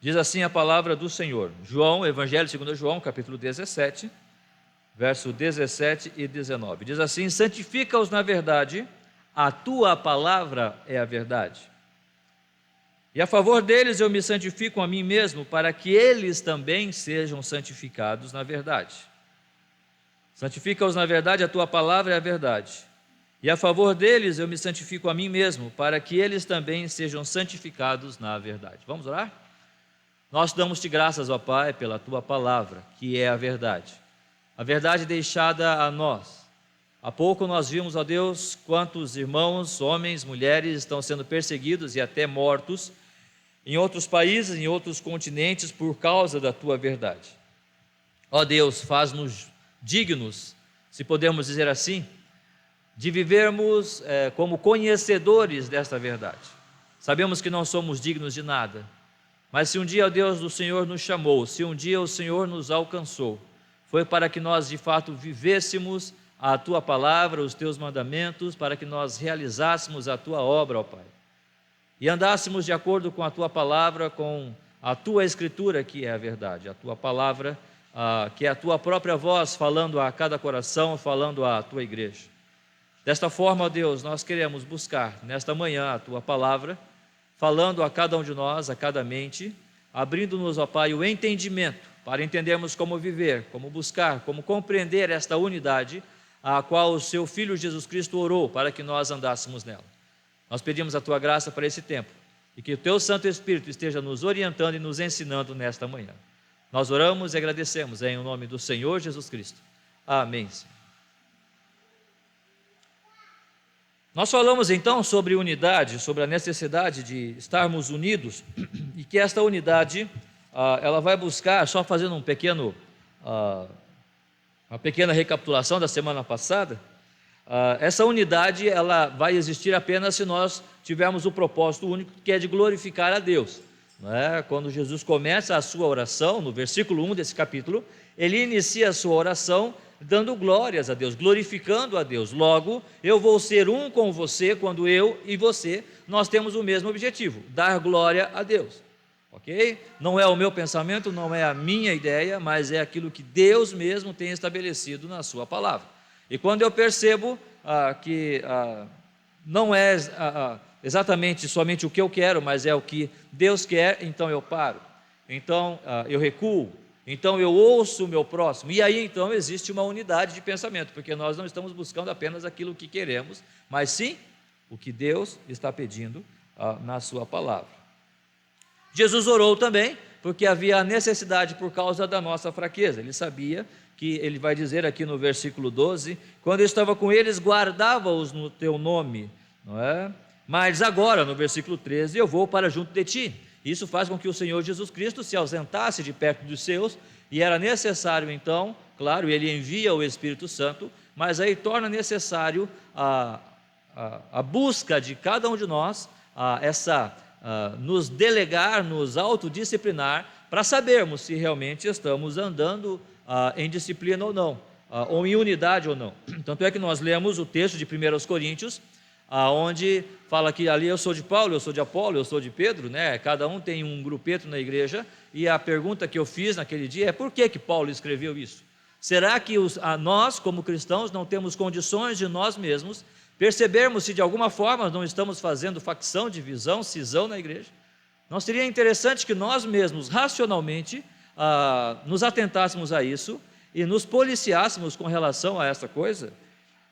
Diz assim a palavra do Senhor. João, Evangelho segundo João, capítulo 17, verso 17 e 19. Diz assim: santifica-os na verdade, a tua palavra é a verdade. E a favor deles eu me santifico a mim mesmo, para que eles também sejam santificados na verdade. Santifica-os na verdade, a tua palavra é a verdade. E a favor deles eu me santifico a mim mesmo, para que eles também sejam santificados na verdade. Vamos orar? Nós damos-te graças, ó Pai, pela tua palavra, que é a verdade deixada a nós. Há pouco nós vimos, ó Deus, quantos irmãos, homens, mulheres estão sendo perseguidos e até mortos em outros países, em outros continentes, por causa da tua verdade. Ó Deus, faz-nos dignos, se podemos dizer assim, de vivermos como conhecedores desta verdade. Sabemos que não somos dignos de nada, mas se um dia, ó Deus, o Senhor nos chamou, se um dia o Senhor nos alcançou, foi para que nós de fato vivêssemos a tua palavra, os teus mandamentos, para que nós realizássemos a tua obra, ó Pai, e andássemos de acordo com a tua palavra, com a tua escritura, que é a verdade, a tua palavra, que é a tua própria voz, falando a cada coração, falando à tua igreja. Desta forma, ó Deus, nós queremos buscar nesta manhã a tua palavra, falando a cada um de nós, a cada mente, abrindo-nos, ó Pai, o entendimento, para entendermos como viver, como buscar, como compreender esta unidade, a qual o seu Filho Jesus Cristo orou, para que nós andássemos nela. Nós pedimos a tua graça para esse tempo, e que o teu Santo Espírito esteja nos orientando e nos ensinando nesta manhã. Nós oramos e agradecemos em nome do Senhor Jesus Cristo. Amém. Nós falamos então sobre unidade, sobre a necessidade de estarmos unidos, e que esta unidade, ela vai buscar, só fazendo uma pequena recapitulação da semana passada, essa unidade ela vai existir apenas se nós tivermos o propósito único, que é de glorificar a Deus. Não é? Quando Jesus começa a sua oração, no versículo 1 desse capítulo, ele inicia a sua oração dando glórias a Deus, glorificando a Deus. Logo, eu vou ser um com você quando eu e você, nós temos o mesmo objetivo, dar glória a Deus. Ok? Não é o meu pensamento, não é a minha ideia, mas é aquilo que Deus mesmo tem estabelecido na sua palavra. E quando eu percebo que não é exatamente somente o que eu quero, mas é o que Deus quer, então eu paro, então eu recuo, então eu ouço o meu próximo, e aí então existe uma unidade de pensamento, porque nós não estamos buscando apenas aquilo que queremos, mas sim o que Deus está pedindo na sua palavra. Jesus orou também, porque havia a necessidade por causa da nossa fraqueza. Ele sabia que, ele vai dizer aqui no versículo 12, quando eu estava com eles, guardava-os no teu nome, não é? Mas agora, no versículo 13, eu vou para junto de ti. Isso faz com que o Senhor Jesus Cristo se ausentasse de perto dos seus, e era necessário então, claro, ele envia o Espírito Santo, mas aí torna necessário a busca de cada um de nós, nos delegar, nos autodisciplinar, para sabermos se realmente estamos andando em disciplina ou não, ou em unidade ou não. Tanto é que nós lemos o texto de 1 Coríntios, onde fala que ali eu sou de Paulo, eu sou de Apolo, eu sou de Pedro, né? Cada um tem um grupeto na igreja, e a pergunta que eu fiz naquele dia é: por que Paulo escreveu isso? Será que nós, como cristãos, não temos condições de nós mesmos percebermos se de alguma forma não estamos fazendo facção, divisão, cisão na igreja? Não seria interessante que nós mesmos, racionalmente, nos atentássemos a isso e nos policiássemos com relação a essa coisa?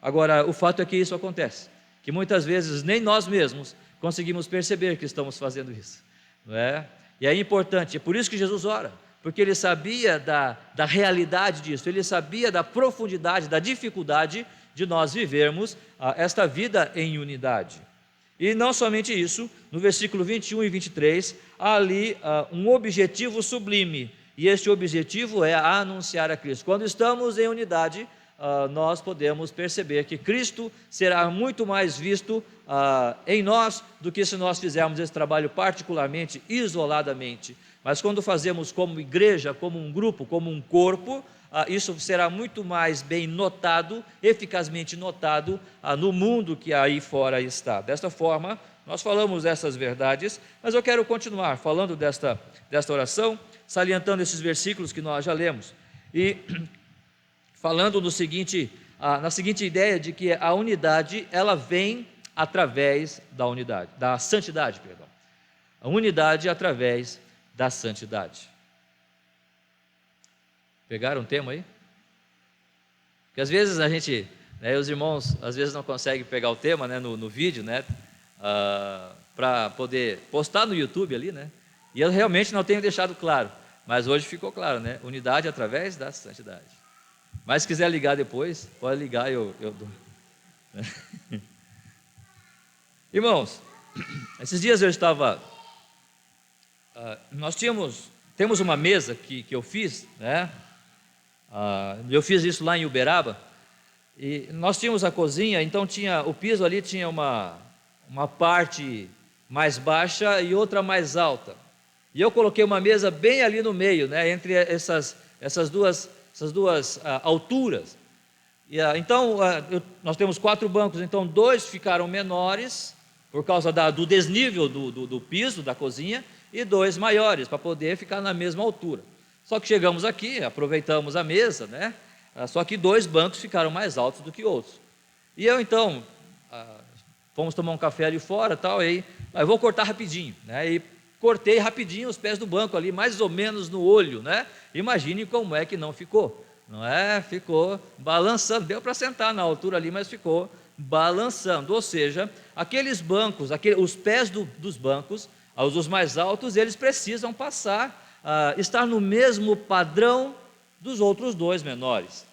Agora, o fato é que isso acontece, que muitas vezes nem nós mesmos conseguimos perceber que estamos fazendo isso, não é? E é importante, é por isso que Jesus ora, porque ele sabia da realidade disso, ele sabia da profundidade, da dificuldade de nós vivermos esta vida em unidade. E não somente isso, no versículo 21 e 23, há ali um objetivo sublime, e este objetivo é anunciar a Cristo. Quando estamos em unidade, nós podemos perceber que Cristo será muito mais visto em nós do que se nós fizermos esse trabalho particularmente, isoladamente. Mas quando fazemos como igreja, como um grupo, como um corpo, isso será muito mais bem notado, eficazmente notado no mundo que aí fora está. Desta forma, Nós falamos dessas verdades, mas eu quero continuar falando desta oração, salientando esses versículos que nós já lemos, e falando na seguinte ideia de que a unidade, ela vem através da santidade, perdão. A unidade através da santidade. Pegaram o tema aí? Porque às vezes a gente, os irmãos, às vezes não conseguem pegar o tema, no vídeo, para poder postar no YouTube ali, e eu realmente não tenho deixado claro, mas hoje ficou claro, unidade através da santidade. Mas se quiser ligar depois, pode ligar, eu dou. Irmãos, esses dias eu estava, nós temos uma mesa que eu fiz, eu fiz isso lá em Uberaba, e nós tínhamos a cozinha, então o piso ali tinha uma parte mais baixa e outra mais alta, e eu coloquei uma mesa bem ali no meio, entre essas duas alturas, então nós temos 4 bancos, então 2 ficaram menores, por causa do desnível do piso da cozinha, e 2 maiores, para poder ficar na mesma altura. Só que chegamos aqui, aproveitamos a mesa, só que 2 bancos ficaram mais altos do que outros. E eu então, fomos tomar um café ali fora, eu vou cortar rapidinho, e cortei rapidinho os pés do banco ali, mais ou menos no olho, Imagine como é que não ficou, Ficou balançando, deu para sentar na altura ali, mas ficou balançando, ou seja, aqueles bancos, os pés dos bancos, os mais altos, eles precisam estar no mesmo padrão dos outros 2 menores,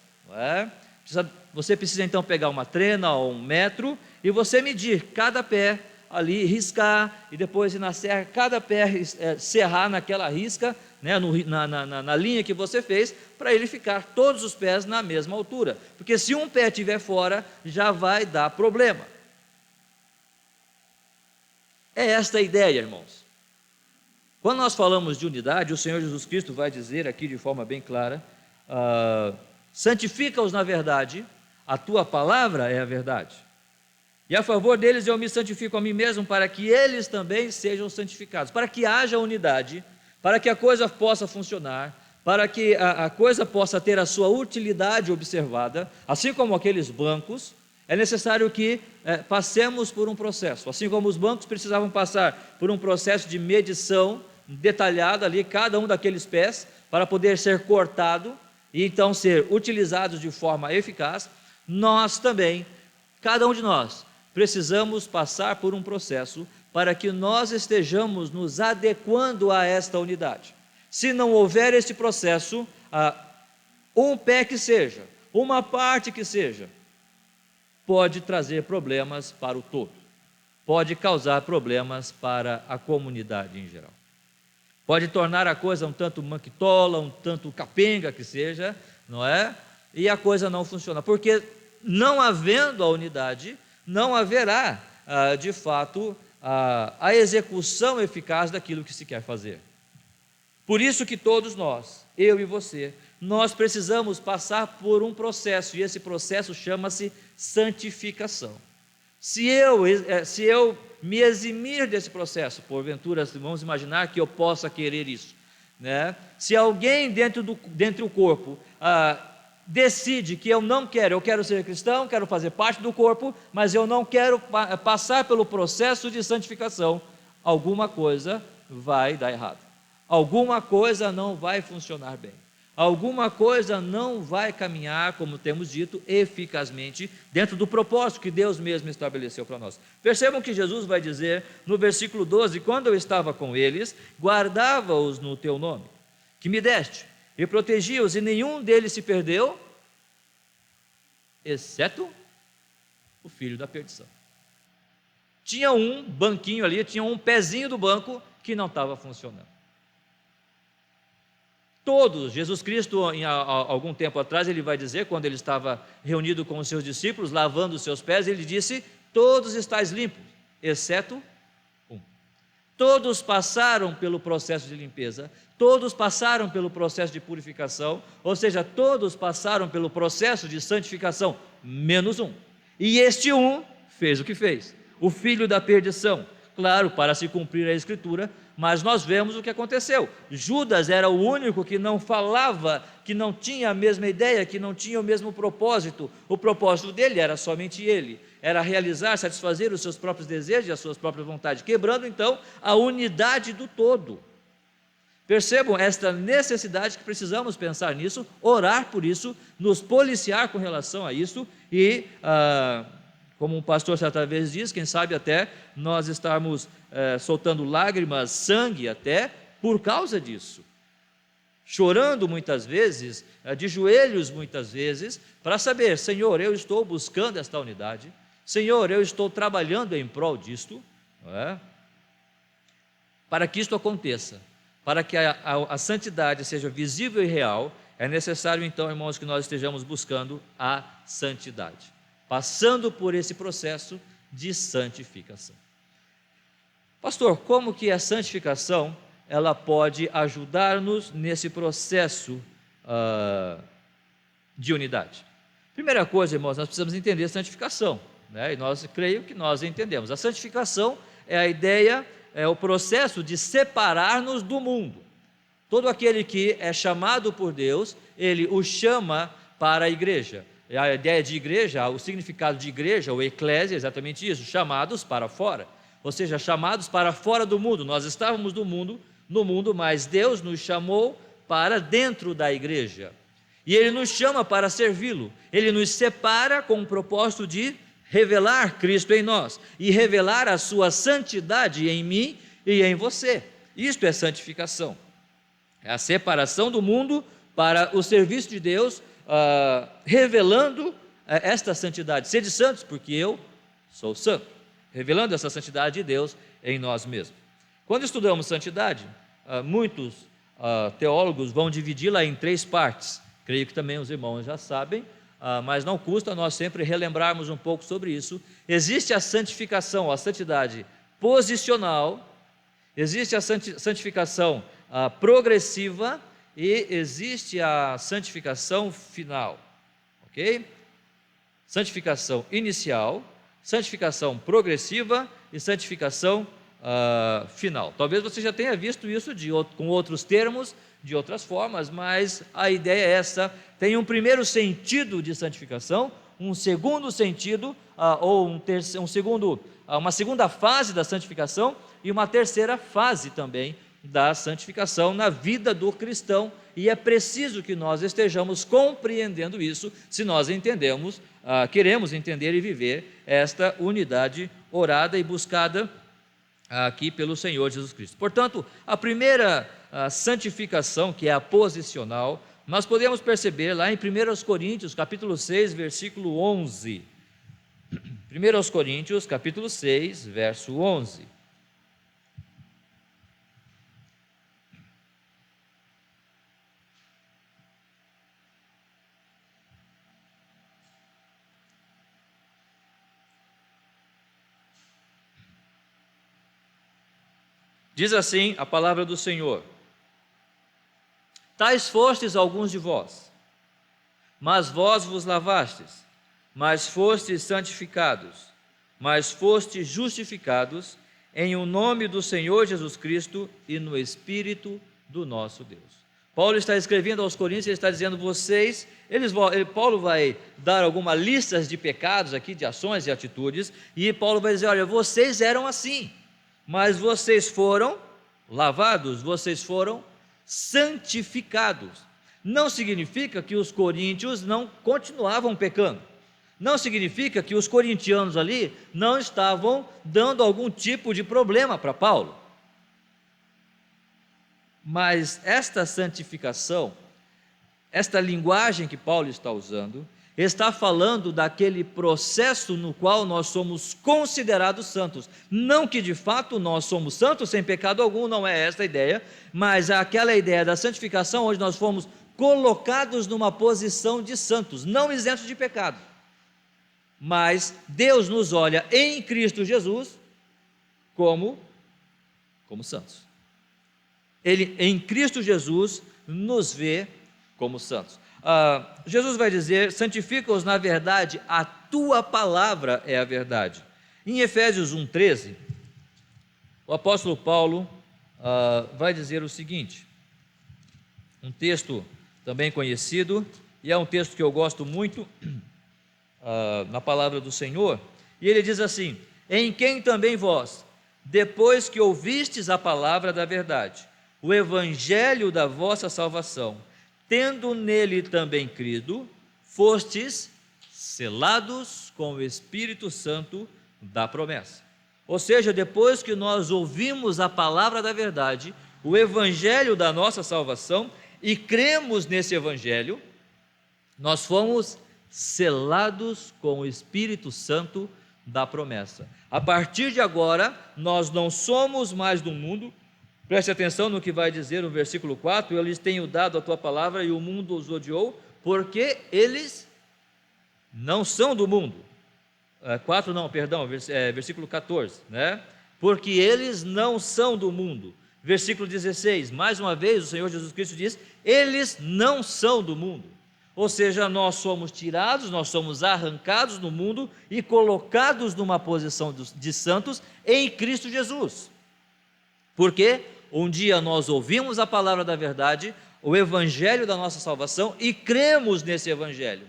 Você precisa então pegar uma trena ou 1 metro e você medir cada pé ali, riscar, e depois ir na serra, cada pé serrar naquela risca, na linha que você fez, para ele ficar todos os pés na mesma altura, porque se um pé estiver fora, já vai dar problema. É esta a ideia, irmãos. Quando nós falamos de unidade, o Senhor Jesus Cristo vai dizer aqui de forma bem clara, santifica-os na verdade, a tua palavra é a verdade. E a favor deles eu me santifico a mim mesmo, para que eles também sejam santificados, para que haja unidade, para que a coisa possa funcionar, para que a coisa possa ter a sua utilidade observada, assim como aqueles bancos, é necessário que passemos por um processo, assim como os bancos precisavam passar por um processo de medição detalhada ali, cada um daqueles pés, para poder ser cortado e então ser utilizados de forma eficaz, nós também, cada um de nós, precisamos passar por um processo para que nós estejamos nos adequando a esta unidade. Se não houver este processo, um pé que seja, uma parte que seja, pode trazer problemas para o todo, pode causar problemas para a comunidade em geral, pode tornar a coisa um tanto manquitola, um tanto capenga que seja, e a coisa não funciona, porque não havendo a unidade, não haverá, de fato, a execução eficaz daquilo que se quer fazer. Por isso que todos nós, eu e você, nós precisamos passar por um processo, e esse processo chama-se santificação. Se eu me eximir desse processo, porventura, vamos imaginar que eu possa querer isso, se alguém dentro do corpo decide que eu não quero, eu quero ser cristão, quero fazer parte do corpo, mas eu não quero passar pelo processo de santificação, alguma coisa vai dar errado, alguma coisa não vai funcionar bem, alguma coisa não vai caminhar, como temos dito, eficazmente, dentro do propósito que Deus mesmo estabeleceu para nós. Percebam que Jesus vai dizer no versículo 12, quando eu estava com eles, guardava-os no teu nome, que me deste, e protegia-os, e nenhum deles se perdeu, exceto o filho da perdição. Tinha um banquinho ali, tinha um pezinho do banco que não estava funcionando. Todos, Jesus Cristo, algum tempo atrás, ele vai dizer, quando ele estava reunido com os seus discípulos, lavando os seus pés, ele disse, todos estáis limpos, exceto um. Todos passaram pelo processo de limpeza, todos passaram pelo processo de purificação, ou seja, todos passaram pelo processo de santificação, menos um. E este um fez o que fez, o filho da perdição. claro, para se cumprir a Escritura, mas nós vemos o que aconteceu. Judas era o único que não falava, que não tinha a mesma ideia, que não tinha o mesmo propósito. O propósito dele era somente ele, era realizar, satisfazer os seus próprios desejos e as suas próprias vontades, quebrando então a unidade do todo. Percebam esta necessidade que precisamos pensar nisso, orar por isso, nos policiar com relação a isso e, como um pastor certa vez diz, quem sabe até nós estarmos soltando lágrimas, sangue até, por causa disso. Chorando muitas vezes, de joelhos muitas vezes, para saber, Senhor, eu estou buscando esta unidade, Senhor, eu estou trabalhando em prol disto, não é? Para que isto aconteça. Para que a santidade seja visível e real, é necessário então, irmãos, que nós estejamos buscando a santidade, passando por esse processo de santificação. Pastor, como que a santificação ela pode ajudar-nos nesse processo de unidade? Primeira coisa, irmãos, nós precisamos entender a santificação, né? E creio que nós entendemos. A santificação é a ideia, é o processo de separar-nos do mundo. Todo aquele que é chamado por Deus, Ele o chama para a igreja. A ideia de igreja, o significado de igreja, ou eclésia, é exatamente isso, chamados para fora. Ou seja, chamados para fora do mundo. Nós estávamos no mundo, mas Deus nos chamou para dentro da igreja. E Ele nos chama para servi-lo. Ele nos separa com o propósito de revelar Cristo em nós e revelar a sua santidade em mim e em você. Isto é santificação, é a separação do mundo para o serviço de Deus, revelando esta santidade. Sede santos, porque eu sou santo, revelando essa santidade de Deus em nós mesmos. Quando estudamos santidade, muitos teólogos vão dividi-la em 3 partes, creio que também os irmãos já sabem, mas não custa nós sempre relembrarmos um pouco sobre isso. Existe a santificação, a santidade posicional, existe a santificação progressiva e existe a santificação final, ok? Santificação inicial, santificação progressiva e santificação final. Talvez você já tenha visto isso com outros termos, de outras formas, mas a ideia é essa. Tem um primeiro sentido de santificação, um segundo sentido, uma segunda fase da santificação e uma terceira fase também da santificação na vida do cristão, e é preciso que nós estejamos compreendendo isso, se nós queremos entender e viver esta unidade orada e buscada aqui pelo Senhor Jesus Cristo. Portanto, a primeira santificação, que é a posicional, nós podemos perceber lá em 1 Coríntios, capítulo 6, versículo 11. 1 Coríntios, capítulo 6, verso 11. Diz assim a palavra do Senhor: tais fostes alguns de vós, mas vós vos lavastes, mas fostes santificados, mas fostes justificados em o nome do Senhor Jesus Cristo e no Espírito do nosso Deus. Paulo está escrevendo aos Coríntios, ele está dizendo, Paulo vai dar algumas listas de pecados aqui, de ações e atitudes, e Paulo vai dizer, olha, vocês eram assim, mas vocês foram lavados, vocês foram santificados. Não significa que os coríntios não continuavam pecando, não significa que os corintianos ali não estavam dando algum tipo de problema para Paulo, mas esta santificação, esta linguagem que Paulo está usando, está falando daquele processo no qual nós somos considerados santos. Não que de fato nós somos santos sem pecado algum, não é esta a ideia, mas aquela ideia da santificação onde nós fomos colocados numa posição de santos, não isentos de pecado. Mas Deus nos olha em Cristo Jesus como santos. Ele em Cristo Jesus nos vê como santos. Jesus vai dizer, santifica-os na verdade, a tua palavra é a verdade. Em Efésios 1,13, o apóstolo Paulo vai dizer o seguinte, um texto também conhecido, e é um texto que eu gosto muito, na palavra do Senhor, e ele diz assim: em quem também vós, depois que ouvistes a palavra da verdade, o evangelho da vossa salvação, tendo nele também crido, fostes selados com o Espírito Santo da promessa. Ou seja, depois que nós ouvimos a palavra da verdade, o evangelho da nossa salvação, e cremos nesse evangelho, nós fomos selados com o Espírito Santo da promessa. A partir de agora, nós não somos mais do mundo. Preste atenção no que vai dizer no versículo 4: eu lhes tenho dado a tua palavra e o mundo os odiou, porque eles não são do mundo. 4 não, perdão, versículo 14, né? Porque eles não são do mundo. Versículo 16, mais uma vez o Senhor Jesus Cristo diz: eles não são do mundo. Ou seja, nós somos tirados, nós somos arrancados do mundo e colocados numa posição de santos em Cristo Jesus. Porque um dia nós ouvimos a palavra da verdade, o evangelho da nossa salvação, e cremos nesse evangelho.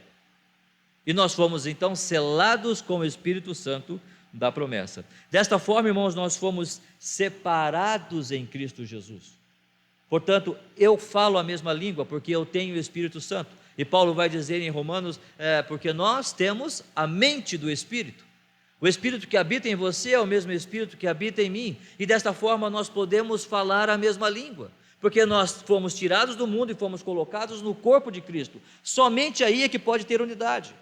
E nós fomos então selados com o Espírito Santo da promessa. Desta forma, irmãos, nós fomos separados em Cristo Jesus. Portanto, eu falo a mesma língua porque eu tenho o Espírito Santo. E Paulo vai dizer em Romanos, porque nós temos a mente do Espírito. O Espírito que habita em você é o mesmo Espírito que habita em mim. E desta forma nós podemos falar a mesma língua. Porque nós fomos tirados do mundo e fomos colocados no corpo de Cristo. Somente aí é que pode ter unidade.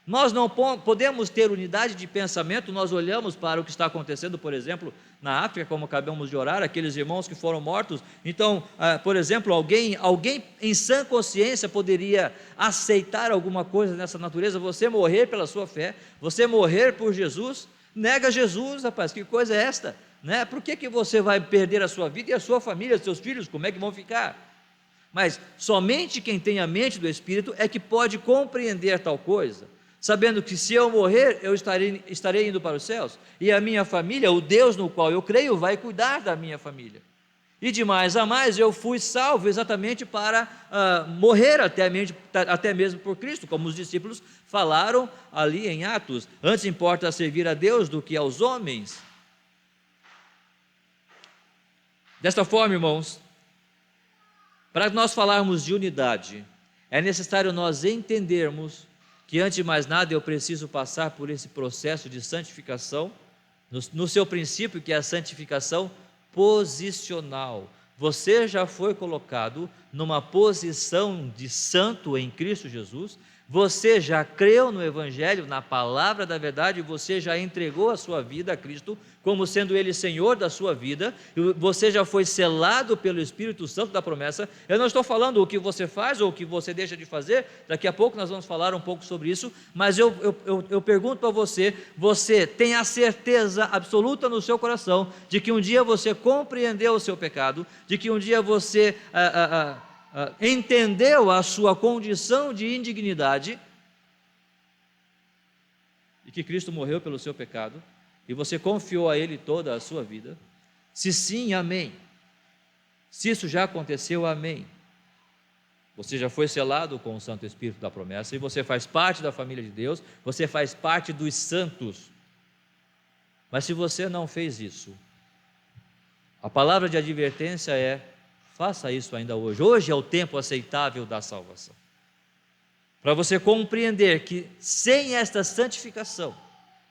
Nós não podemos ter unidade de pensamento. Nós olhamos para o que está acontecendo, por exemplo, na África, como acabamos de orar, aqueles irmãos que foram mortos. Então, por exemplo, alguém em sã consciência poderia aceitar alguma coisa nessa natureza? Você morrer pela sua fé, você morrer por Jesus, nega Jesus, rapaz, que coisa é esta? Né? Por que você vai perder a sua vida e a sua família, seus filhos, como é que vão ficar? Mas somente quem tem a mente do Espírito é que pode compreender tal coisa, sabendo que se eu morrer, eu estarei indo para os céus, e a minha família, o Deus no qual eu creio, vai cuidar da minha família. E de mais a mais, eu fui salvo exatamente para morrer até mesmo por Cristo, como os discípulos falaram ali em Atos: antes importa servir a Deus do que aos homens. Desta forma, irmãos, para nós falarmos de unidade, é necessário nós entendermos que, antes de mais nada, eu preciso passar por esse processo de santificação, no seu princípio, que é a santificação posicional. Você já foi colocado numa posição de santo em Cristo Jesus, você já creu no Evangelho, na palavra da verdade, você já entregou a sua vida a Cristo, como sendo Ele Senhor da sua vida, você já foi selado pelo Espírito Santo da promessa. Eu não estou falando o que você faz ou o que você deixa de fazer, daqui a pouco nós vamos falar um pouco sobre isso, mas eu pergunto para você: você tem a certeza absoluta no seu coração de que um dia você compreendeu o seu pecado, de que um dia você entendeu a sua condição de indignidade, e que Cristo morreu pelo seu pecado, e você confiou a Ele toda a sua vida? Se sim, amém. Se isso já aconteceu, amém. Você já foi selado com o Santo Espírito da promessa, e você faz parte da família de Deus, você faz parte dos santos. Mas se você não fez isso, a palavra de advertência é: faça isso ainda hoje. Hoje é o tempo aceitável da salvação. Para você compreender que sem esta santificação,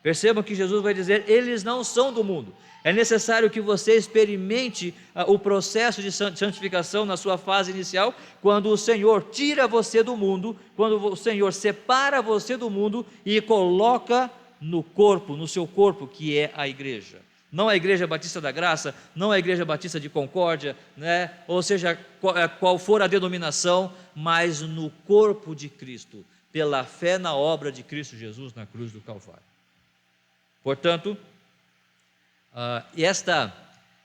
percebam que Jesus vai dizer: eles não são do mundo. É necessário que você experimente o processo de santificação na sua fase inicial, quando o Senhor tira você do mundo, quando o Senhor separa você do mundo e coloca no corpo, no seu corpo, que é a igreja. Não a Igreja Batista da Graça, não a Igreja Batista de Concórdia, né? Ou seja, qual for a denominação, mas no corpo de Cristo, pela fé na obra de Cristo Jesus na cruz do Calvário. Portanto,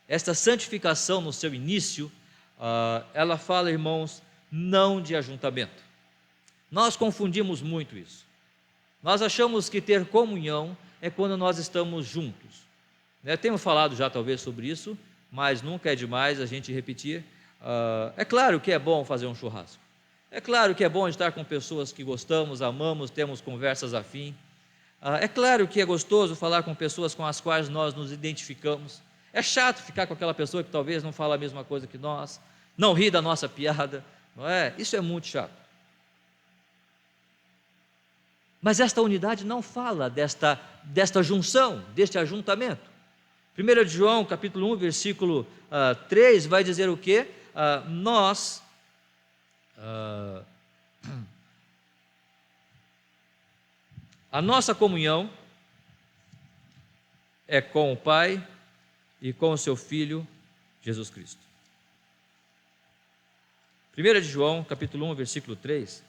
esta santificação no seu início, ela fala, irmãos, não de ajuntamento. Nós confundimos muito isso. Nós achamos que ter comunhão é quando nós estamos juntos. Temos falado já talvez sobre isso, mas nunca é demais a gente repetir. É claro que é bom fazer um churrasco. É claro que é bom estar com pessoas que gostamos, amamos, temos conversas afim. É claro que é gostoso falar com pessoas com as quais nós nos identificamos. É chato ficar com aquela pessoa que talvez não fala a mesma coisa que nós, não ri da nossa piada, não é? Isso é muito chato. Mas esta unidade não fala desta junção, deste ajuntamento. 1 João, capítulo 1, versículo 3, vai dizer o quê? A nossa comunhão é com o Pai e com o seu Filho, Jesus Cristo. 1 João, capítulo 1, versículo 3.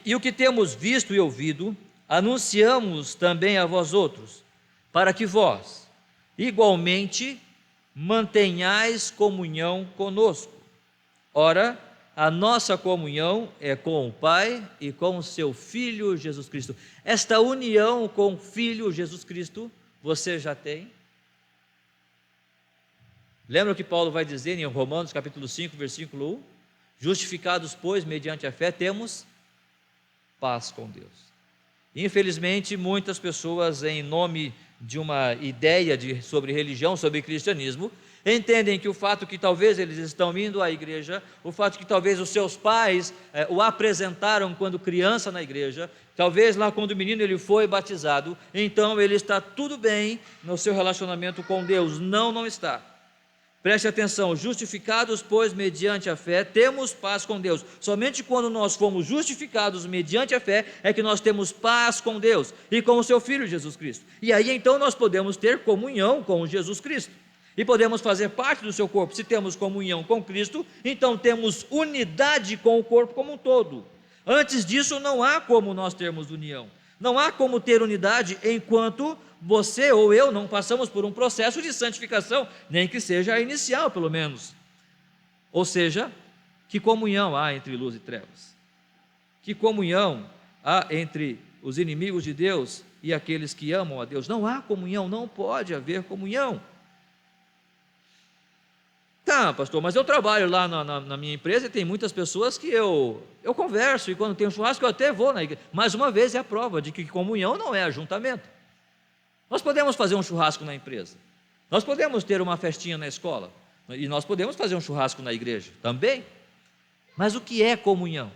E o que temos visto e ouvido, anunciamos também a vós outros, para que vós, igualmente, mantenhais comunhão conosco. Ora, a nossa comunhão é com o Pai e com o seu Filho Jesus Cristo. Esta união com o Filho Jesus Cristo, você já tem? Lembra o que Paulo vai dizer em Romanos capítulo 5, versículo 1? Justificados, pois, mediante a fé, temos paz com Deus. Infelizmente, muitas pessoas, em nome de uma ideia sobre religião, sobre cristianismo, entendem que o fato que talvez eles estão indo à igreja, o fato que talvez os seus pais o apresentaram quando criança na igreja, talvez lá quando o menino ele foi batizado, então ele está tudo bem no seu relacionamento com Deus. Não, não está. Preste atenção, justificados, pois, mediante a fé, temos paz com Deus. Somente quando nós fomos justificados mediante a fé, é que nós temos paz com Deus e com o seu Filho Jesus Cristo. E aí então nós podemos ter comunhão com Jesus Cristo e podemos fazer parte do seu corpo. Se temos comunhão com Cristo, então temos unidade com o corpo como um todo. Antes disso não há como nós termos união. Não há como ter unidade enquanto você ou eu não passamos por um processo de santificação, nem que seja inicial, pelo menos. Ou seja, que comunhão há entre luz e trevas? Que comunhão há entre os inimigos de Deus e aqueles que amam a Deus? Não há comunhão, não pode haver comunhão. Tá, pastor, mas eu trabalho lá na minha empresa e tem muitas pessoas que eu converso, e quando tem um churrasco eu até vou na igreja. Mais uma vez é a prova de que comunhão não é ajuntamento. Nós podemos fazer um churrasco na empresa, nós podemos ter uma festinha na escola, e nós podemos fazer um churrasco na igreja também, mas o que é comunhão?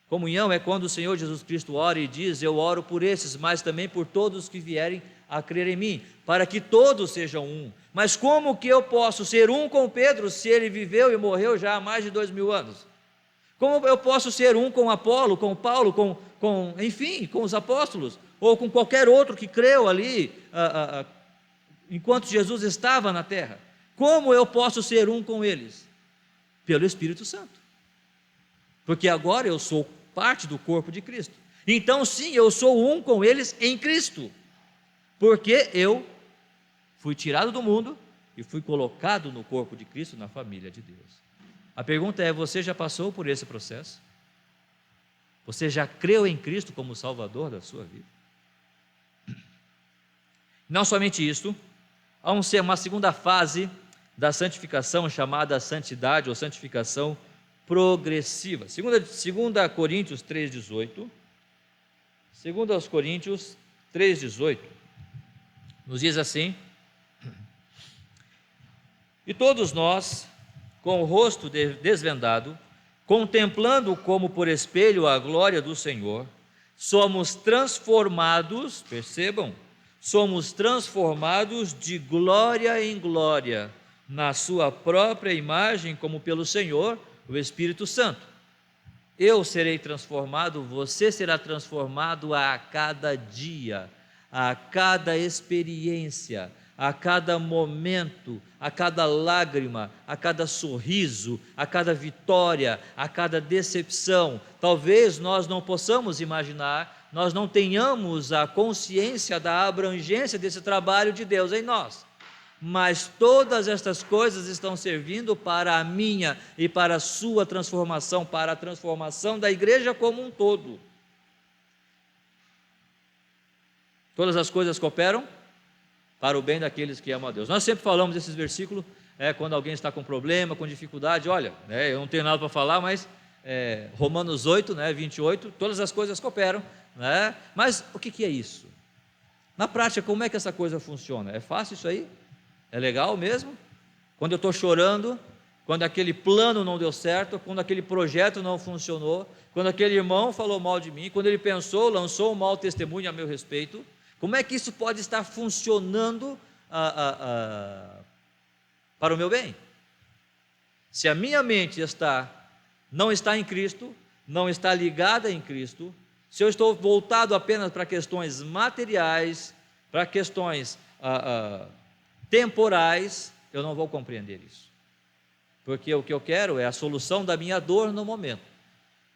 Comunhão é quando o Senhor Jesus Cristo ora e diz: eu oro por esses, mas também por todos que vierem a crer em mim, para que todos sejam um. Mas como que eu posso ser um com Pedro, se ele viveu e morreu já há mais de 2000 anos? Como eu posso ser um com Apolo, com Paulo, enfim, com os apóstolos, ou com qualquer outro que creu ali, enquanto Jesus estava na terra? Como eu posso ser um com eles? Pelo Espírito Santo, porque agora eu sou parte do corpo de Cristo. Então sim, eu sou um com eles em Cristo, porque eu fui tirado do mundo e fui colocado no corpo de Cristo, na família de Deus. A pergunta é: você já passou por esse processo? Você já creu em Cristo como Salvador da sua vida? Não somente isso, há uma segunda fase da santificação, chamada santidade ou santificação progressiva. 2 Coríntios 3,18, 2 Coríntios 3,18, nos diz assim: e todos nós, com o rosto desvendado, contemplando como por espelho a glória do Senhor, somos transformados, percebam, somos transformados de glória em glória, na sua própria imagem, como pelo Senhor, o Espírito Santo. Eu serei transformado, você será transformado a cada dia, a cada experiência, a cada momento, a cada lágrima, a cada sorriso, a cada vitória, a cada decepção. Talvez nós não possamos imaginar, nós não tenhamos a consciência da abrangência desse trabalho de Deus em nós, mas todas estas coisas estão servindo para a minha e para a sua transformação, para a transformação da igreja como um todo. Todas as coisas cooperam para o bem daqueles que amam a Deus. Nós sempre falamos desses versículos, quando alguém está com problema, com dificuldade, olha, eu não tenho nada para falar, mas Romanos 8, 28, todas as coisas cooperam, mas o que é isso? Na prática, como é que essa coisa funciona? É fácil isso aí? É legal mesmo? Quando eu estou chorando, quando aquele plano não deu certo, quando aquele projeto não funcionou, quando aquele irmão falou mal de mim, quando ele pensou, lançou um mau testemunho a meu respeito, como é que isso pode estar funcionando para o meu bem? Se a minha mente não está em Cristo, não está ligada em Cristo, se eu estou voltado apenas para questões materiais, para questões temporais, eu não vou compreender isso. Porque o que eu quero é a solução da minha dor no momento.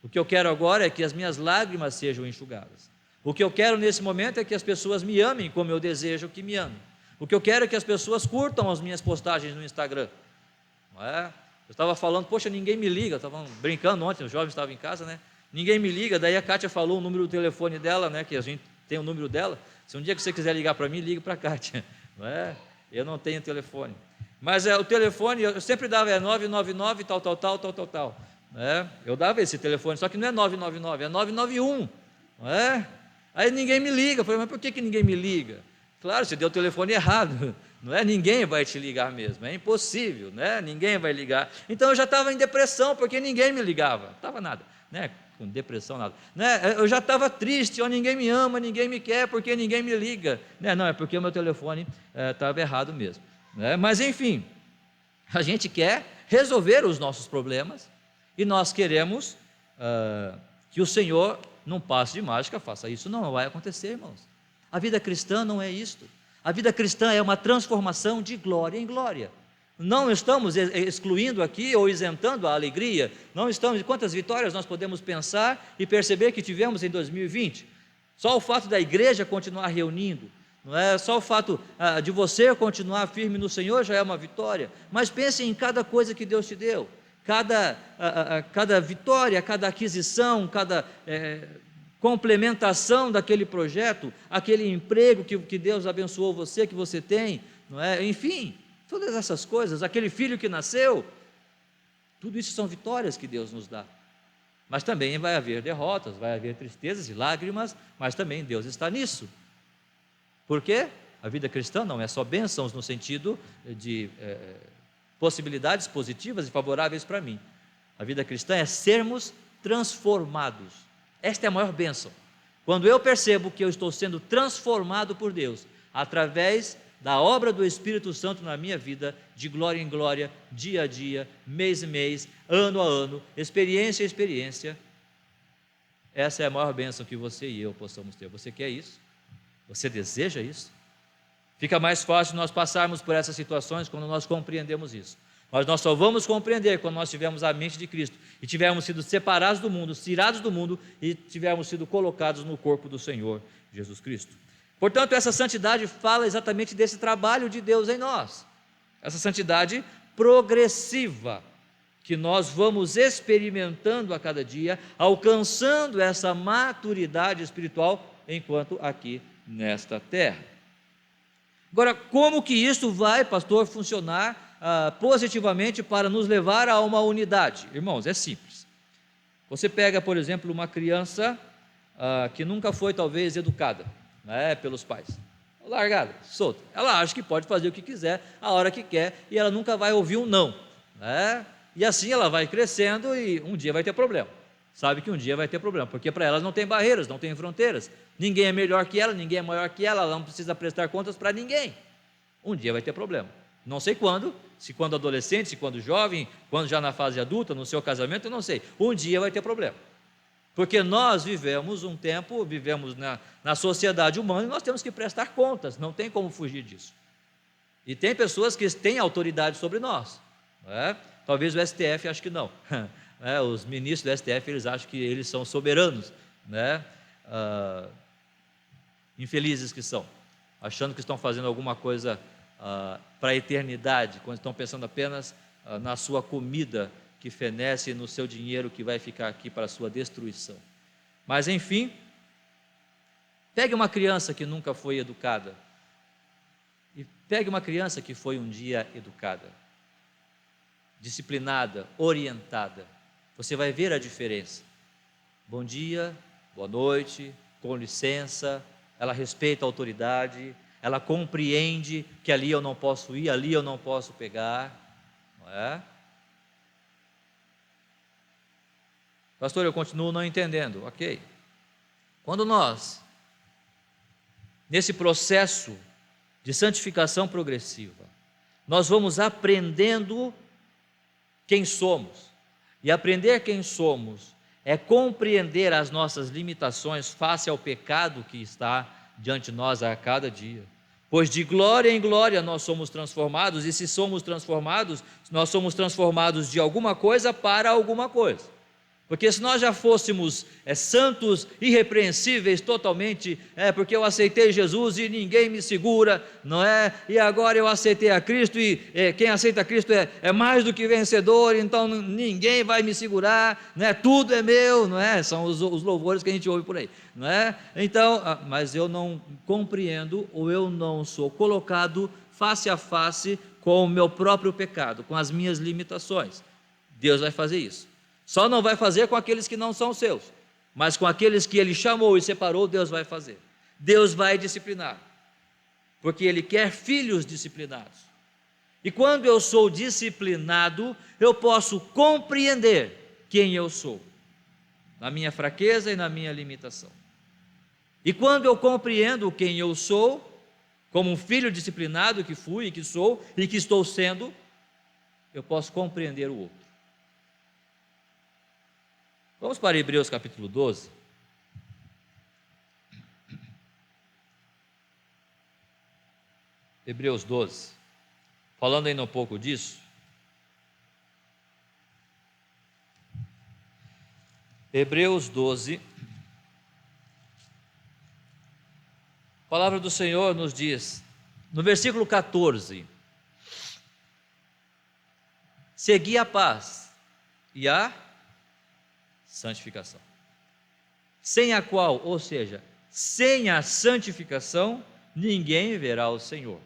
O que eu quero agora é que as minhas lágrimas sejam enxugadas. O que eu quero nesse momento é que as pessoas me amem como eu desejo que me amem. O que eu quero é que as pessoas curtam as minhas postagens no Instagram. Não é? Eu estava falando, poxa, ninguém me liga, estavam brincando ontem, os jovens estavam em casa, Ninguém me liga, daí a Kátia falou o número do telefone dela, que a gente tem o número dela. Se um dia que você quiser ligar para mim, ligue para a Kátia. Não é? Eu não tenho telefone. Mas o telefone, eu sempre dava 999, tal. Eu dava esse telefone, só que não é 999, é 991. Não é? Aí ninguém me liga. Eu falei, mas por que ninguém me liga? Claro, você deu o telefone errado. Não é? Ninguém vai te ligar mesmo, é impossível, ninguém vai ligar. Então eu já estava em depressão, porque ninguém me ligava, não estava nada, com depressão nada, eu já estava triste, ninguém me ama, ninguém me quer, porque ninguém me liga, não, é porque o meu telefone estava errado mesmo, mas enfim, a gente quer resolver os nossos problemas, e nós queremos que o Senhor, num passe de mágica, faça isso. Não vai acontecer, irmãos. A vida cristã não é isto. A vida cristã é uma transformação de glória em glória. Não estamos excluindo aqui ou isentando a alegria. Não estamos. Quantas vitórias nós podemos pensar e perceber que tivemos em 2020? Só o fato da igreja continuar reunindo, não é? Só o fato de você continuar firme no Senhor já é uma vitória. Mas pense em cada coisa que Deus te deu. Cada vitória, cada aquisição, cada complementação daquele projeto, aquele emprego que Deus abençoou você, que você tem, não é? Enfim, todas essas coisas, aquele filho que nasceu, tudo isso são vitórias que Deus nos dá. Mas também vai haver derrotas, vai haver tristezas e lágrimas, mas também Deus está nisso. Por quê? A vida cristã não é só bênçãos no sentido de possibilidades positivas e favoráveis para mim. A vida cristã é sermos transformados. Esta é a maior bênção. Quando eu percebo que eu estou sendo transformado por Deus, através da obra do Espírito Santo na minha vida, de glória em glória, dia a dia, mês em mês, ano a ano, experiência a experiência, essa é a maior bênção que você e eu possamos ter. Você quer isso? Você deseja isso? Fica mais fácil nós passarmos por essas situações quando nós compreendemos isso. Mas nós só vamos compreender quando nós tivermos a mente de Cristo e tivermos sido separados do mundo, tirados do mundo e tivermos sido colocados no corpo do Senhor Jesus Cristo. Portanto, essa santidade fala exatamente desse trabalho de Deus em nós, essa santidade progressiva, que nós vamos experimentando a cada dia, alcançando essa maturidade espiritual enquanto aqui nesta terra. Agora, como que isso vai, pastor, funcionar positivamente para nos levar a uma unidade? Irmãos, é simples. Você pega, por exemplo, uma criança que nunca foi talvez educada pelos pais, largada, solta, ela acha que pode fazer o que quiser, a hora que quer, e ela nunca vai ouvir um não, e assim ela vai crescendo e um dia vai ter problema, sabe que um dia vai ter problema, porque para elas não tem barreiras, não tem fronteiras, ninguém é melhor que ela, ninguém é maior que ela não precisa prestar contas para ninguém, um dia vai ter problema, não sei quando, se quando adolescente, se quando jovem, quando já na fase adulta, no seu casamento, eu não sei, um dia vai ter problema, porque nós vivemos um tempo, vivemos na sociedade humana e nós temos que prestar contas, não tem como fugir disso, e tem pessoas que têm autoridade sobre nós, talvez o STF acho que não, os ministros do STF eles acham que eles são soberanos, infelizes que são, achando que estão fazendo alguma coisa para a eternidade, quando estão pensando apenas na sua comida que fenece, no seu dinheiro que vai ficar aqui para a sua destruição. Mas enfim, Pegue uma criança que nunca foi educada e pegue uma criança que foi um dia educada, disciplinada, orientada. Você vai ver a diferença. Bom dia, boa noite, com licença. Ela respeita a autoridade, ela compreende que ali eu não posso ir, ali eu não posso pegar, não é? Pastor, eu continuo não entendendo. Ok. Quando nós, nesse processo de santificação progressiva, nós vamos aprendendo quem somos. E aprender quem somos é compreender as nossas limitações face ao pecado que está diante de nós a cada dia. Pois de glória em glória nós somos transformados, e se somos transformados, nós somos transformados de alguma coisa para alguma coisa. Porque se nós já fôssemos santos, irrepreensíveis totalmente, porque eu aceitei Jesus e ninguém me segura, não é? E agora eu aceitei a Cristo e quem aceita Cristo é mais do que vencedor, então ninguém vai me segurar, não é? Tudo é meu, não é? São os louvores que a gente ouve por aí, não é? Então, mas eu não compreendo, ou eu não sou colocado face a face com o meu próprio pecado, com as minhas limitações. Deus vai fazer isso. Só não vai fazer com aqueles que não são seus, mas com aqueles que Ele chamou e separou, Deus vai fazer. Deus vai disciplinar, porque Ele quer filhos disciplinados. E quando eu sou disciplinado, eu posso compreender quem eu sou, na minha fraqueza e na minha limitação. E quando eu compreendo quem eu sou, como um filho disciplinado que fui e que sou e que estou sendo, eu posso compreender o outro. Vamos para Hebreus capítulo 12. Hebreus 12. Falando ainda um pouco disso. Hebreus 12. A palavra do Senhor nos diz, no versículo 14: segui a paz e a santificação, sem a qual, ou seja, sem a santificação, ninguém verá o Senhor.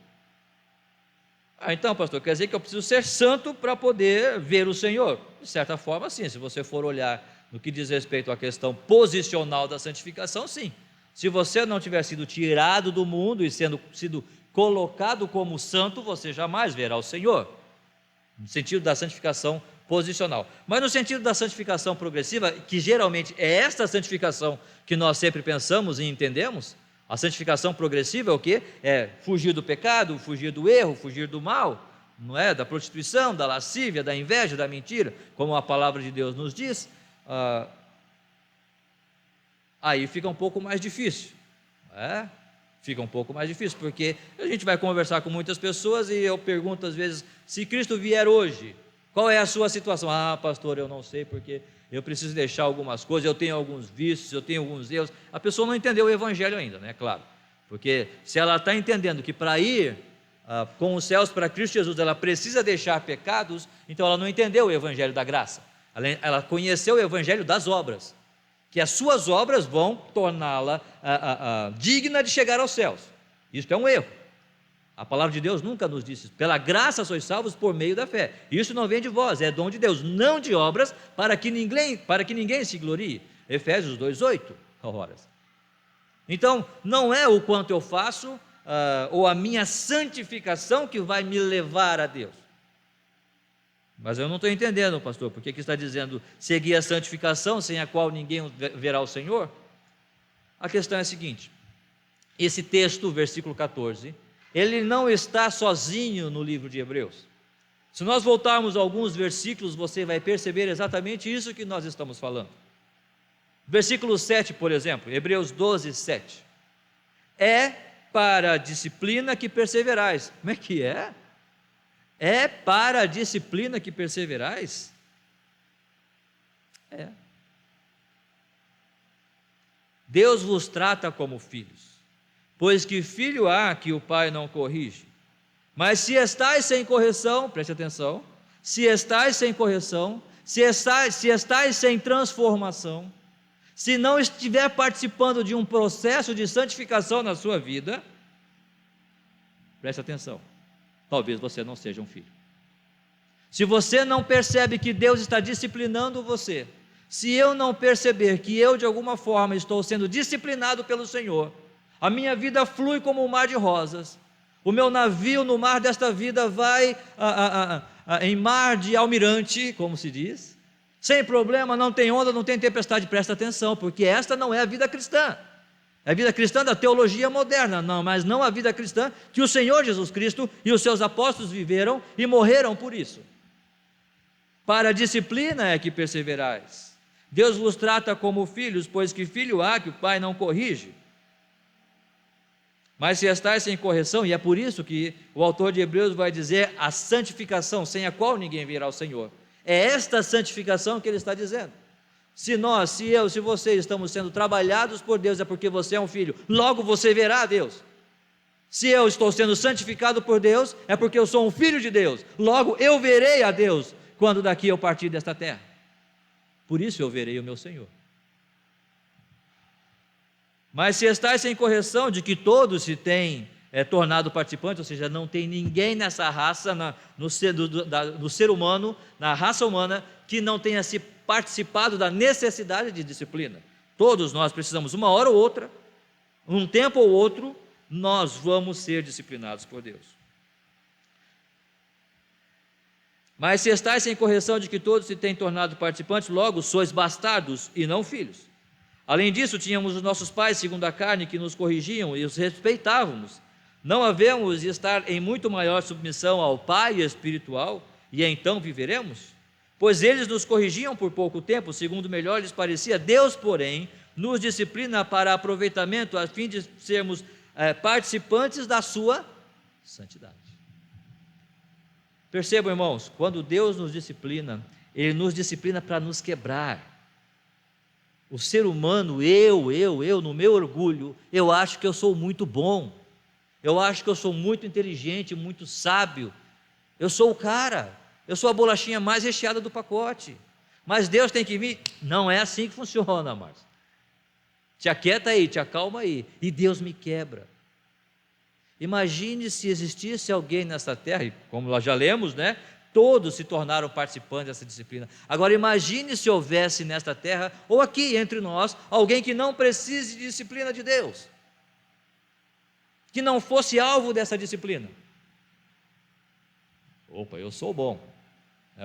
Então, pastor, quer dizer que eu preciso ser santo para poder ver o Senhor? De certa forma, sim. Se você for olhar no que diz respeito à questão posicional da santificação, sim. Se você não tiver sido tirado do mundo e sido colocado como santo, você jamais verá o Senhor, no sentido da santificação posicional. Mas no sentido da santificação progressiva, que geralmente é esta santificação que nós sempre pensamos e entendemos, a santificação progressiva é o quê? É fugir do pecado, fugir do erro, fugir do mal, não é? Da prostituição, da lascívia, da inveja, da mentira, como a palavra de Deus nos diz. Aí fica um pouco mais difícil, fica um pouco mais difícil, porque a gente vai conversar com muitas pessoas e eu pergunto às vezes, se Cristo vier hoje, qual é a sua situação? Pastor, eu não sei, porque eu preciso deixar algumas coisas, eu tenho alguns vícios, eu tenho alguns erros. A pessoa não entendeu o Evangelho ainda, né? Claro, porque se ela está entendendo que para ir com os céus para Cristo Jesus, ela precisa deixar pecados, então ela não entendeu o Evangelho da graça, ela conheceu o Evangelho das obras, que as suas obras vão torná-la digna de chegar aos céus. Isso é um erro. A palavra de Deus nunca nos disse isso. Pela graça sois salvos por meio da fé. Isso não vem de vós, é dom de Deus, não de obras, para que ninguém se glorie. Efésios 2:8. Então, não é o quanto eu faço ou a minha santificação que vai me levar a Deus. Mas eu não estou entendendo, pastor, porque aqui está dizendo seguir a santificação, sem a qual ninguém verá o Senhor. A questão é a seguinte: esse texto, versículo 14, ele não está sozinho no livro de Hebreus. Se nós voltarmos a alguns versículos, você vai perceber exatamente isso que nós estamos falando. Versículo 7, por exemplo, Hebreus 12, 7. É para a disciplina que perseverais. Como é que é? É para a disciplina que perseverais? É. Deus vos trata como filhos. Pois que filho há que o pai não corrige? Mas se estáis sem correção, preste atenção, se estáis sem correção, se estáis sem transformação, se não estiver participando de um processo de santificação na sua vida, preste atenção, talvez você não seja um filho. Se você não percebe que Deus está disciplinando você, se eu não perceber que eu de alguma forma estou sendo disciplinado pelo Senhor, a minha vida flui como um mar de rosas, o meu navio no mar desta vida vai em mar de almirante, como se diz, sem problema, não tem onda, não tem tempestade. Presta atenção, porque esta não é a vida cristã. É a vida cristã da teologia moderna, não, mas não a vida cristã que o Senhor Jesus Cristo e os seus apóstolos viveram e morreram por isso. Para a disciplina é que perseverais. Deus vos trata como filhos, pois que filho há que o pai não corrige? Mas se estáis sem correção, e é por isso que o autor de Hebreus vai dizer a santificação, sem a qual ninguém virá ao Senhor. É esta santificação que ele está dizendo. Se nós, se eu, se você estamos sendo trabalhados por Deus, é porque você é um filho, logo você verá a Deus. Se eu estou sendo santificado por Deus, é porque eu sou um filho de Deus, logo eu verei a Deus, quando daqui eu partir desta terra. Por isso eu verei o meu Senhor. Mas se estáis sem correção, de que todos se têm tornado participantes, ou seja, não tem ninguém nessa raça, no ser humano, na raça humana, que não tenha se participado da necessidade de disciplina. Todos nós precisamos, uma hora ou outra, um tempo ou outro, nós vamos ser disciplinados por Deus. Mas se estáis sem correção de que todos se têm tornado participantes, logo sois bastardos e não filhos. Além disso, tínhamos os nossos pais, segundo a carne, que nos corrigiam e os respeitávamos. Não havemos de estar em muito maior submissão ao Pai espiritual, e então viveremos? Pois eles nos corrigiam por pouco tempo, segundo melhor lhes parecia. Deus, porém, nos disciplina para aproveitamento, a fim de sermos participantes da sua santidade. Percebam, irmãos, quando Deus nos disciplina, Ele nos disciplina para nos quebrar. O ser humano, eu, no meu orgulho, eu acho que eu sou muito bom, eu acho que eu sou muito inteligente, muito sábio, eu sou o cara, eu sou a bolachinha mais recheada do pacote, mas Deus tem que vir. Não é assim que funciona, Márcio. Te aquieta aí, te acalma aí, e Deus me quebra. Imagine se existisse alguém nessa terra, e como nós já lemos, né? Todos se tornaram participantes dessa disciplina. Agora imagine se houvesse nesta terra, ou aqui entre nós, alguém que não precise de disciplina de Deus, que não fosse alvo dessa disciplina. Opa, eu sou bom,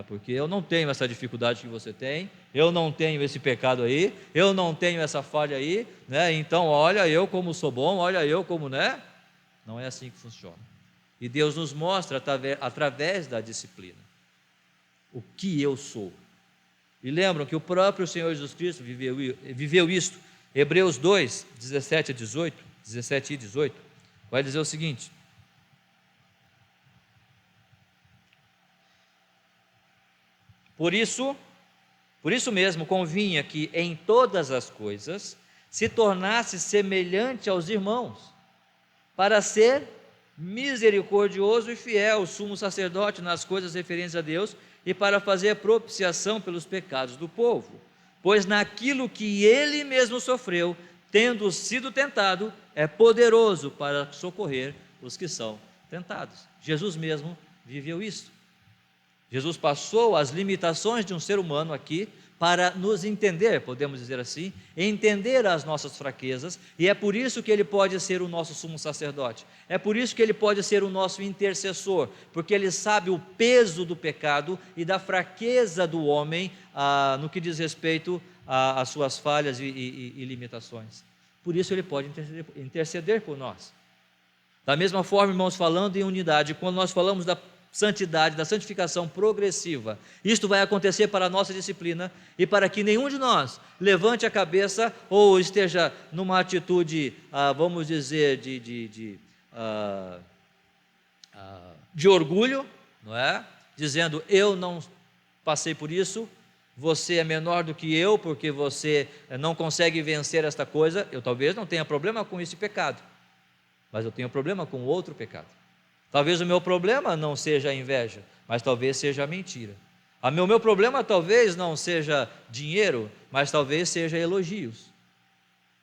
porque eu não tenho essa dificuldade que você tem, eu não tenho esse pecado aí, eu não tenho essa falha aí, né? Então olha eu como sou bom, olha eu como, né? Não é assim que funciona. E Deus nos mostra através da disciplina o que eu sou. E lembram que o próprio Senhor Jesus Cristo viveu isto. Hebreus 2, 17 e 18, vai dizer o seguinte: Por isso mesmo convinha que em todas as coisas se tornasse semelhante aos irmãos, para ser misericordioso e fiel, sumo sacerdote nas coisas referentes a Deus, e para fazer propiciação pelos pecados do povo. Pois naquilo que ele mesmo sofreu, tendo sido tentado, é poderoso para socorrer os que são tentados. Jesus mesmo viveu isso. Jesus passou as limitações de um ser humano aqui para nos entender, podemos dizer assim, entender as nossas fraquezas, e é por isso que Ele pode ser o nosso sumo sacerdote, é por isso que Ele pode ser o nosso intercessor, porque Ele sabe o peso do pecado e da fraqueza do homem no que diz respeito às suas falhas e limitações. Por isso Ele pode interceder por nós. Da mesma forma, irmãos, falando em unidade, quando nós falamos da santidade, da santificação progressiva, isto vai acontecer para a nossa disciplina e para que nenhum de nós levante a cabeça ou esteja numa atitude, vamos dizer, de orgulho, não é? Dizendo, eu não passei por isso, você é menor do que eu, porque você não consegue vencer esta coisa. Eu talvez não tenha problema com esse pecado, mas eu tenho problema com outro pecado. Talvez o meu problema não seja a inveja, mas talvez seja a mentira. O meu problema talvez não seja dinheiro, mas talvez seja elogios.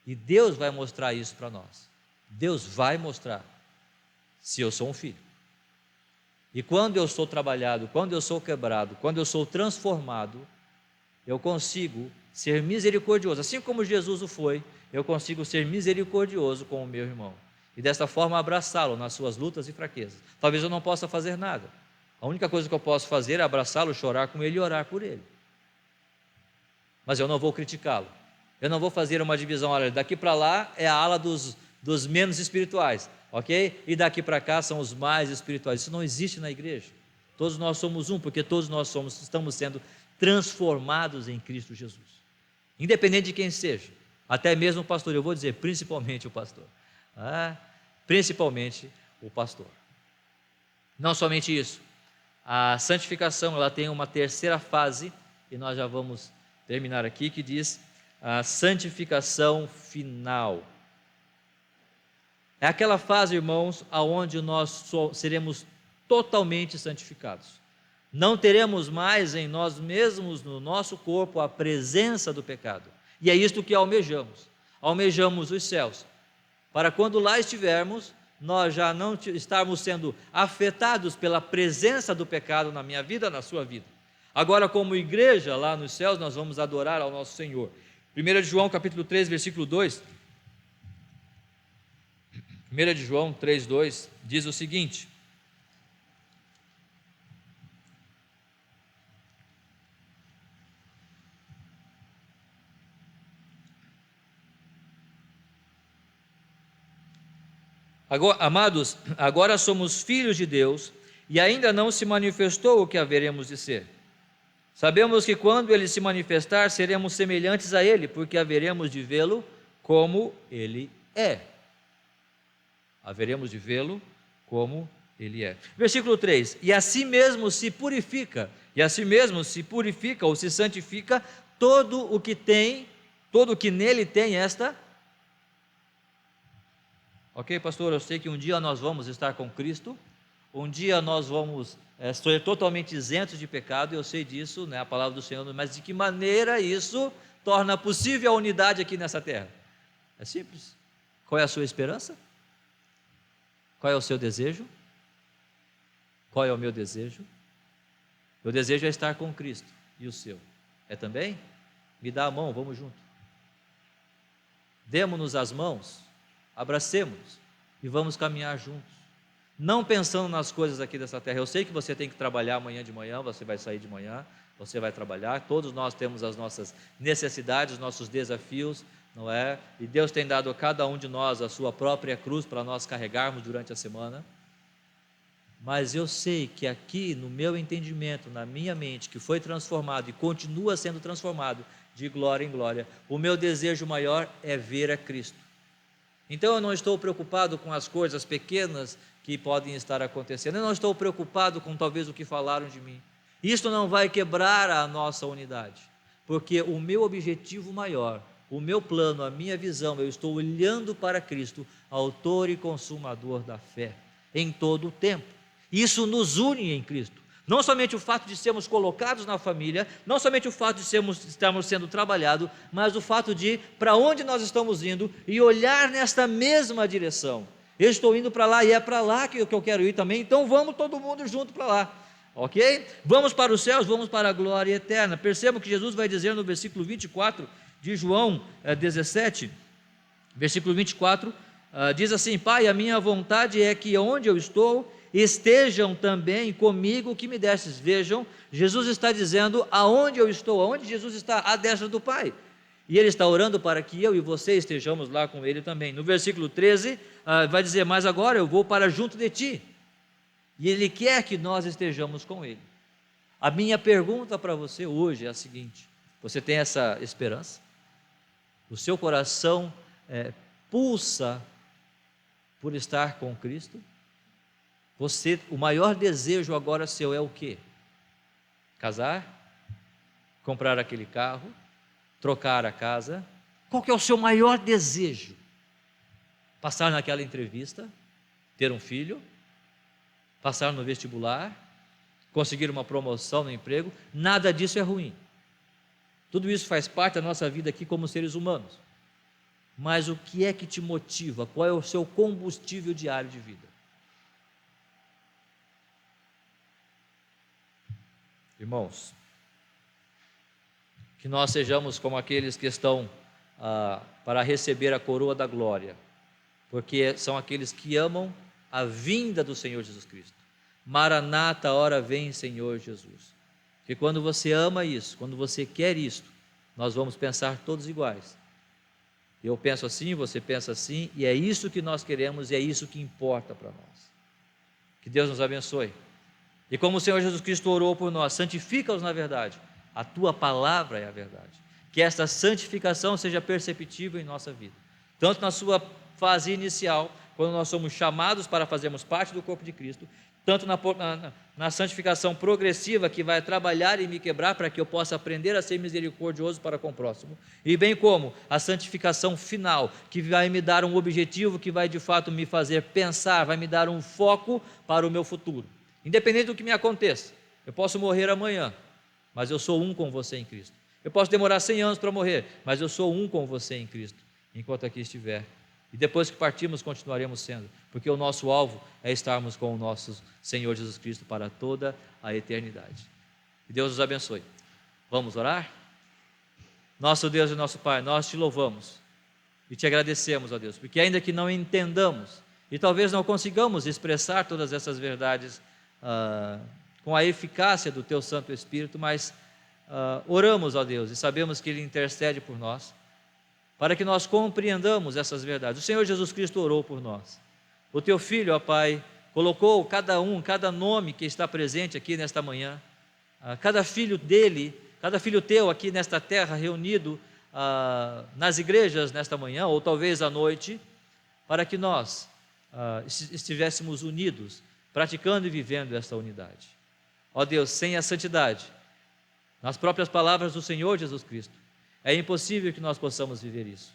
E Deus vai mostrar isso para nós. Deus vai mostrar se eu sou um filho. E quando eu sou trabalhado, quando eu sou quebrado, quando eu sou transformado, eu consigo ser misericordioso. Assim como Jesus o foi, eu consigo ser misericordioso com o meu irmão. E desta forma abraçá-lo nas suas lutas e fraquezas. Talvez eu não possa fazer nada. A única coisa que eu posso fazer é abraçá-lo, chorar com ele e orar por ele. Mas eu não vou criticá-lo. Eu não vou fazer uma divisão, olha, daqui para lá é a ala dos menos espirituais, ok? E daqui para cá são os mais espirituais. Isso não existe na igreja. Todos nós somos um, porque todos nós estamos sendo transformados em Cristo Jesus. Independente de quem seja, até mesmo o pastor, eu vou dizer, principalmente o pastor. Principalmente o pastor. Não somente isso, a santificação ela tem uma terceira fase, e nós já vamos terminar aqui, que diz a santificação final. É aquela fase, irmãos, aonde nós seremos totalmente santificados. Não teremos mais em nós mesmos, no nosso corpo, a presença do pecado. E é isto que almejamos. Almejamos os céus, para quando lá estivermos, nós já não estarmos sendo afetados pela presença do pecado na minha vida, na sua vida. Agora, como igreja, lá nos céus, nós vamos adorar ao nosso Senhor. 1 João capítulo 3, versículo 2. 1 João 3, 2 diz o seguinte: agora, amados, agora somos filhos de Deus e ainda não se manifestou o que haveremos de ser. Sabemos que quando Ele se manifestar, seremos semelhantes a Ele, porque haveremos de vê-lo como Ele é. Haveremos de vê-lo como Ele é. Versículo 3: e assim mesmo se purifica, ou se santifica todo o que nele tem esta. Ok, pastor, eu sei que um dia nós vamos estar com Cristo, um dia nós vamos ser totalmente isentos de pecado, eu sei disso, né, a palavra do Senhor, mas de que maneira isso torna possível a unidade aqui nessa terra? É simples. Qual é a sua esperança? Qual é o seu desejo? Qual é o meu desejo? Meu desejo é estar com Cristo, e o seu? É também? Me dá a mão, vamos junto. Demos-nos as mãos, abracemos e vamos caminhar juntos. Não pensando nas coisas aqui dessa terra. Eu sei que você tem que trabalhar amanhã de manhã, você vai sair de manhã, você vai trabalhar, todos nós temos as nossas necessidades, os nossos desafios, não é? E Deus tem dado a cada um de nós a sua própria cruz para nós carregarmos durante a semana. Mas eu sei que aqui no meu entendimento, na minha mente, que foi transformado e continua sendo transformado de glória em glória, o meu desejo maior é ver a Cristo. Então eu não estou preocupado com as coisas pequenas que podem estar acontecendo, eu não estou preocupado com talvez o que falaram de mim. Isso não vai quebrar a nossa unidade, porque o meu objetivo maior, o meu plano, a minha visão, eu estou olhando para Cristo, autor e consumador da fé, em todo o tempo. Isso nos une em Cristo. Não somente o fato de sermos colocados na família, não somente o fato de estarmos sendo trabalhados, mas o fato de para onde nós estamos indo e olhar nesta mesma direção. Eu estou indo para lá e é para lá que eu quero ir também, então vamos todo mundo junto para lá, ok? Vamos para os céus, vamos para a glória eterna. Percebam que Jesus vai dizer no versículo 24 de João 17, versículo 24, diz assim: Pai, a minha vontade é que onde eu estou, estejam também comigo que me destes. Vejam, Jesus está dizendo aonde eu estou, aonde Jesus está, à destra do Pai, e Ele está orando para que eu e você estejamos lá com Ele também. No versículo 13, vai dizer: mas agora eu vou para junto de Ti, e Ele quer que nós estejamos com Ele. A minha pergunta para você hoje é a seguinte: você tem essa esperança? O seu coração pulsa por estar com Cristo? O maior desejo agora seu é o quê? Casar? Comprar aquele carro? Trocar a casa? Qual que é o seu maior desejo? Passar naquela entrevista? Ter um filho? Passar no vestibular? conseguir uma promoção no emprego, nada disso é ruim. Tudo isso faz parte da nossa vida aqui como seres humanos. Mas o que é que te motiva? Qual é o seu combustível diário de vida? Irmãos, que nós sejamos como aqueles que estão para receber a coroa da glória, porque são aqueles que amam a vinda do Senhor Jesus Cristo. Maranata, hora vem, Senhor Jesus. Porque quando você ama isso, quando você quer isto, nós vamos pensar todos iguais. Eu penso assim, você pensa assim, e é isso que nós queremos, e é isso que importa para nós. Que Deus nos abençoe. E como o Senhor Jesus Cristo orou por nós, santifica-os na verdade. A tua palavra é a verdade. Que esta santificação seja perceptível em nossa vida. Tanto na sua fase inicial, quando nós somos chamados para fazermos parte do corpo de Cristo, tanto na santificação progressiva, que vai trabalhar e me quebrar para que eu possa aprender a ser misericordioso para com o próximo, e bem como a santificação final, que vai me dar um objetivo, que vai de fato me fazer pensar, vai me dar um foco para o meu futuro. Independente do que me aconteça, eu posso morrer amanhã, mas eu sou um com você em Cristo. Eu posso demorar 100 anos para morrer, mas eu sou um com você em Cristo, enquanto aqui estiver. E depois que partirmos, continuaremos sendo, porque o nosso alvo é estarmos com o nosso Senhor Jesus Cristo para toda a eternidade. Que Deus nos abençoe. Vamos orar? Nosso Deus e nosso Pai, nós te louvamos e te agradecemos, ó Deus, porque ainda que não entendamos e talvez não consigamos expressar todas essas verdades com a eficácia do Teu Santo Espírito, mas oramos, ó Deus, e sabemos que Ele intercede por nós, para que nós compreendamos essas verdades. O Senhor Jesus Cristo orou por nós. O Teu Filho, ó Pai, colocou cada nome que está presente aqui nesta manhã, cada filho dele, cada filho Teu aqui nesta terra, reunido nas igrejas nesta manhã, ou talvez à noite, para que nós estivéssemos unidos, praticando e vivendo esta unidade. Ó Deus, sem a santidade, nas próprias palavras do Senhor Jesus Cristo, é impossível que nós possamos viver isso.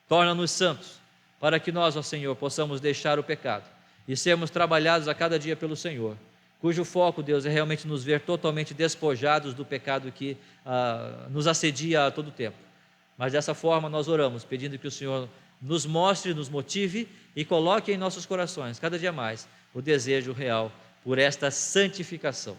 Torna-nos santos, para que nós, ó Senhor, possamos deixar o pecado e sermos trabalhados a cada dia pelo Senhor, cujo foco, Deus, é realmente nos ver totalmente despojados do pecado que nos assedia a todo tempo. Mas dessa forma nós oramos, pedindo que o Senhor nos mostre, nos motive e coloque em nossos corações, cada dia mais, o desejo real por esta santificação.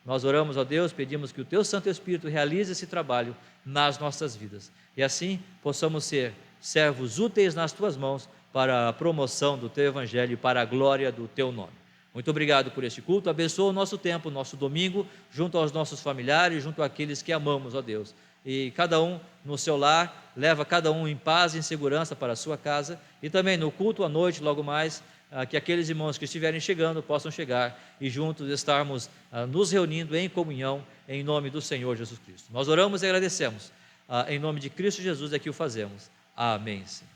Nós oramos, ó Deus, pedimos que o Teu Santo Espírito realize esse trabalho nas nossas vidas, e assim possamos ser servos úteis nas Tuas mãos para a promoção do Teu Evangelho e para a glória do Teu nome. Muito obrigado por este culto, abençoa o nosso tempo, o nosso domingo, junto aos nossos familiares, junto àqueles que amamos, ó Deus, e cada um no seu lar, leva cada um em paz e em segurança para a sua casa, e também no culto à noite, logo mais, que aqueles irmãos que estiverem chegando possam chegar e juntos estarmos nos reunindo em comunhão em nome do Senhor Jesus Cristo. Nós oramos e agradecemos, em nome de Cristo Jesus é que o fazemos. Amém, Senhor.